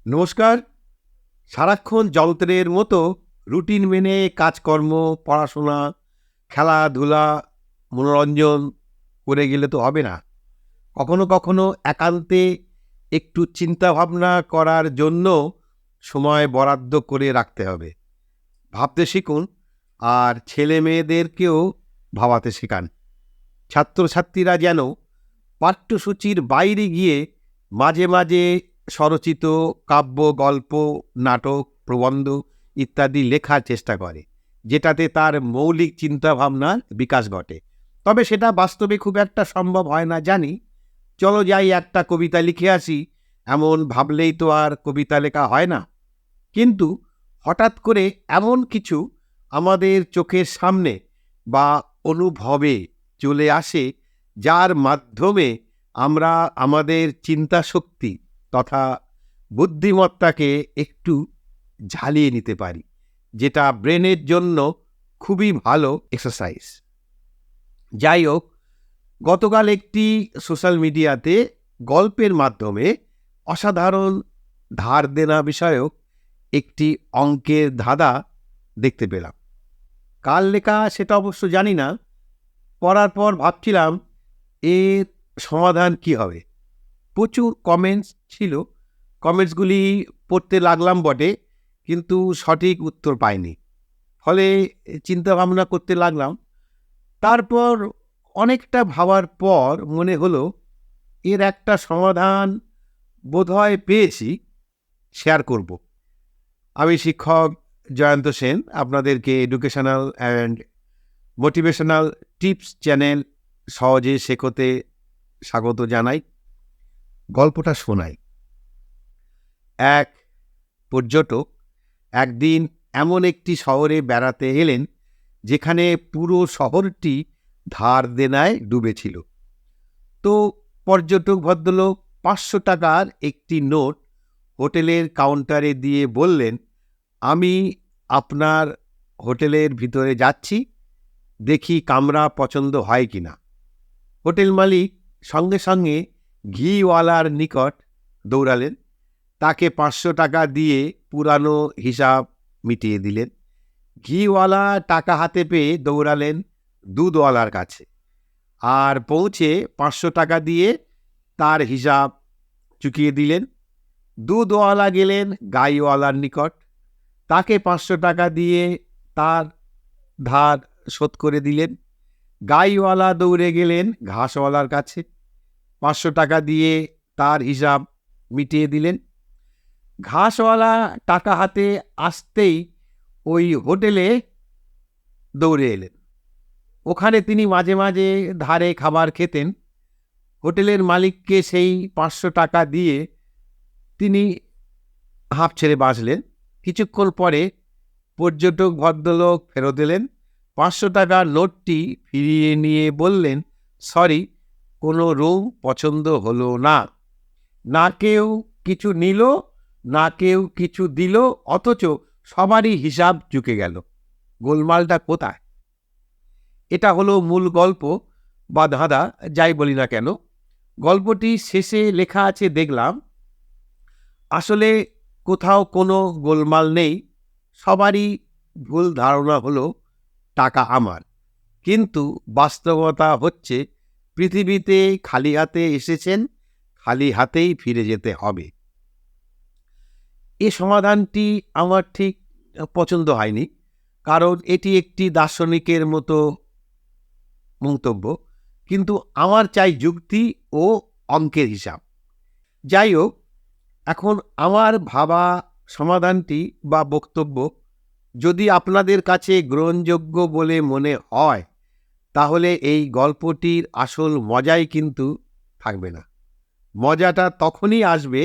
নমস্কার। সারাক্ষণ যন্ত্রের মতো রুটিন মেনে কাজকর্ম, পড়াশোনা, খেলাধুলা, মনোরঞ্জন করে গেলে তো হবে না। কখনো কখনো একান্তে একটু চিন্তাভাবনা করার জন্য সময় বরাদ্দ করে রাখতে হবে। ভাবতে শিখুন, আর ছেলে মেয়েদেরকেও ভাবাতে শেখান। ছাত্রছাত্রীরা যেন পাঠ্যসূচির বাইরে গিয়ে মাঝে মাঝে স্বরচিত কাব্য, গল্প, নাটক, প্রবন্ধ ইত্যাদি লেখার চেষ্টা করে, যেটাতে তার মৌলিক চিন্তাভাবনার বিকাশ ঘটে। তবে সেটা বাস্তবে খুব একটা সম্ভব হয় না জানি। চলো যাই একটা কবিতা লিখে আসি, এমন ভাবলেই তো আর কবিতা লেখা হয় না। কিন্তু হঠাৎ করে এমন কিছু আমাদের চোখের সামনে বা অনুভবে চলে আসে, যার মাধ্যমে আমরা আমাদের চিন্তা শক্তি তথা বুদ্ধিমত্তাকে একটু ঝালিয়ে নিতে পারি, যেটা ব্রেনের জন্য খুবই ভালো এক্সারসাইজ। যাই হোক, গতকাল একটি সোশ্যাল মিডিয়াতে গল্পের মাধ্যমে অসাধারণ ধার দেনা বিষয়ক একটি অঙ্কের ধাঁধা দেখতে পেলাম। কার লেখা সেটা অবশ্য জানি না। পড়ার পর ভাবছিলাম এর সমাধান কি হবে। প্রচুর কমেন্টস ছিল। কমেন্টসগুলি পড়তে লাগলাম বটে, কিন্তু সঠিক উত্তর পাইনি। ফলে চিন্তা ভাবনা করতে লাগলাম। তারপর অনেকটা ভাবার পর মনে হলো এর একটা সমাধান বোধহয় পেয়েছি, শেয়ার করব। আমি শিক্ষক জয়ন্ত সেন আপনাদেরকে educational and motivational tips channel সহজে শেখোতে স্বাগত জানাই। গল্পটা শোনাই। এক পর্যটক একদিন এমন একটি শহরে বেড়াতে এলেন যেখানে পুরো শহরটি ধার দেনায় ডুবেছিল। তো পর্যটক ভদ্রলোক 500 টাকার একটি নোট হোটেলের কাউন্টারে দিয়ে বললেন, আমি আপনার হোটেলের ভিতরে যাচ্ছি, দেখি কামরা পছন্দ হয় কিনা। হোটেল মালিক সঙ্গে সঙ্গে ঘিওয়ালার নিকট দৌড়ালেন, তাকে 500 টাকা দিয়ে পুরানো হিসাব মিটিয়ে দিলেন। ঘিওয়ালা টাকা হাতে পেয়ে দৌড়ালেন দুধওয়ালার কাছে, আর পৌঁছে 500 টাকা দিয়ে তার হিসাব চুকিয়ে দিলেন। দুধওয়ালা গেলেন গাইওয়ালার নিকট, তাকে 500 টাকা দিয়ে তার ধার শোধ করে দিলেন। গাইওয়ালা দৌড়ে গেলেন ঘাসওয়ালার কাছে, 500 টাকা দিয়ে তার হিসাব মিটিয়ে দিলেন। ঘাসওয়ালা টাকা হাতে আসতেই ওই হোটেলে দৌড়ে এলেন। ওখানে তিনি মাঝে মাঝে ধারে খাবার খেতেন। হোটেলের মালিককে সেই 500 টাকা দিয়ে তিনি হাঁপ ছেড়ে বাঁচলেন। কিছুক্ষণ পরে পর্যটক ভদ্রলোক ফেরত এলেন। 500 টাকার নোটটি ফিরিয়ে নিয়ে বললেন, সরি, কোনো রুম পছন্দ হলো না। না কেউ কিছু নিল, না কেউ কিছু দিল, অথচ সবারই হিসাব চুকে গেল। গোলমালটা কোথায়? এটা হলো মূল গল্প বা ধাঁধা, যাই বলি না কেন। গল্পটি শেষে লেখা আছে দেখলাম, আসলে কোথাও কোনো গোলমাল নেই। সবারই ভুল ধারণা হলো টাকা আমার, কিন্তু বাস্তবতা হচ্ছে পৃথিবীতে খালি হাতে এসেছেন, খালি হাতেই ফিরে যেতে হবে। এ সমাধানটি আমার ঠিক পছন্দ হয়নি, কারণ এটি একটি দার্শনিকের মতো মন্তব্য, কিন্তু আমার চাই যুক্তি ও অঙ্কের হিসাব। যাই হোক, এখন আমার ভাবা সমাধানটি বা বক্তব্য যদি আপনাদের কাছে গ্রহণযোগ্য বলে মনে হয়, তাহলে এই গল্পটির আসল মজাই কিন্তু থাকবে না। মজাটা তখনই আসবে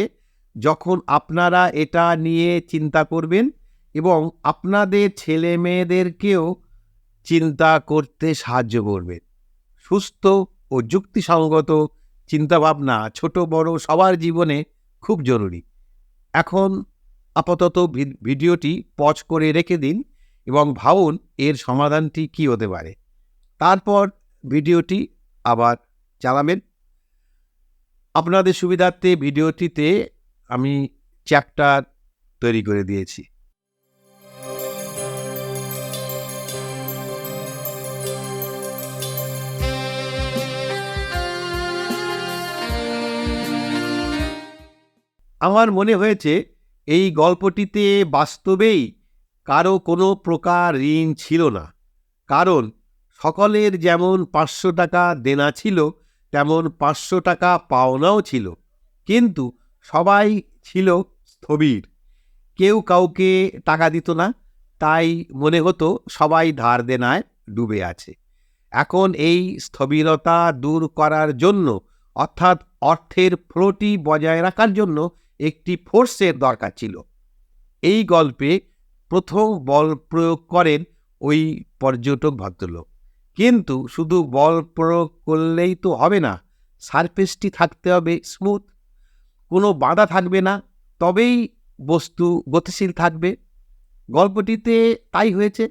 যখন আপনারা এটা নিয়ে চিন্তা করবেন এবং আপনাদের ছেলে মেয়েদেরকেও চিন্তা করতে সাহায্য করবেন। সুস্থ ও যুক্তিসঙ্গত চিন্তাভাবনা ছোট বড় সবার জীবনে খুব জরুরি। এখন আপাতত ভিডিওটি পজ করে রেখে দিন এবং ভাবুন এর সমাধানটি কী হতে পারে। তারপর ভিডিওটি আবার চালাবেন। আপনাদের সুবিধার্থে ভিডিওটিতে আমি চ্যাপ্টার তৈরি করে দিয়েছি। আমার মনে হয়েছে এই গল্পটিতে বাস্তবেই কারো কোনো প্রকার ঋণ ছিল না, কারণ সকলের যেমন 500 টাকা দেনা ছিল তেমন 500 টাকা পাওনাও ছিল, কিন্তু সবাই ছিল স্থবির, কেউ কাউকে টাকা দিত না, তাই মনে হতো সবাই ধার দেনায় ডুবে আছে। এখন এই স্থবিরতা দূর করার জন্য, অর্থাৎ অর্থের ফ্লোটি বজায় রাখার জন্য একটি ফোর্সের দরকার ছিল। এই গল্পে প্রথম বল প্রয়োগ করেন ওই পর্যটক ভদ্রলোক, কিন্তু শুধু বল প্রয়োগ করলেই তো হবে না, সারফেসটি থাকতে হবে স্মুথ, কোনো বাধা থাকবে না, তবেই বস্তু গতিশীল থাকবে। গল্পটিতে তাই হয়েছে,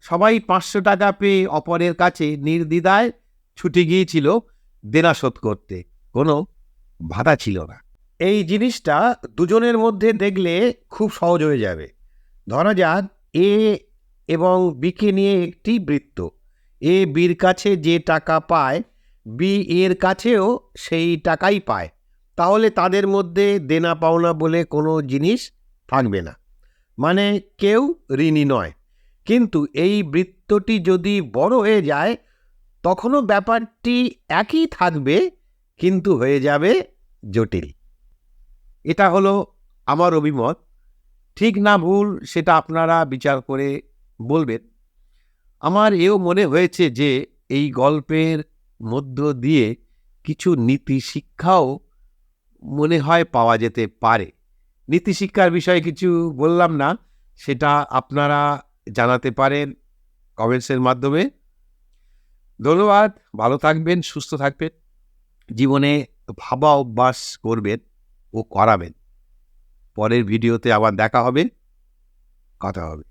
সবাই 500 টাকা পেয়ে অপরের কাছে নির্দ্বিধায় ছুটে গিয়েছিল দেনা শোধ করতে, কোনো বাধা ছিল না। এই জিনিসটা দুজনের মধ্যে দেখলে খুব সহজ হয়ে যাবে। ধরা যাক এ এবং বিকে নিয়ে একটি বৃত্ত, এ বির কাছে যে টাকা পায় বি এর কাছেও সেই টাকাই পায়, তাহলে তাদের মধ্যে দেনা পাওনা বলে কোনো জিনিস থাকবে না, মানে কেউ ঋণী নয়। কিন্তু এই বৃত্তটি যদি বড় হয়ে যায় তখনও ব্যাপারটি একই থাকবে, কিন্তু হয়ে যাবে জটিল। এটা হলো আমার অভিমত, ঠিক না ভুল সেটা আপনারা বিচার করে বলবেন। আমার এও মনে হয়েছে যে এই গল্পের মধ্য দিয়ে কিছু নীতি শিক্ষাও মনে হয় পাওয়া যেতে পারে। নীতি শিক্ষার বিষয়ে কিছু বললাম না, সেটা আপনারা জানাতে পারেন কমেন্টসের মাধ্যমে। ধন্যবাদ, ভালো থাকবেন, সুস্থ থাকবেন, জীবনে ভাবা অভ্যাস করবেন ও করাবেন। পরের ভিডিওতে আবার দেখা হবে, কথা হবে।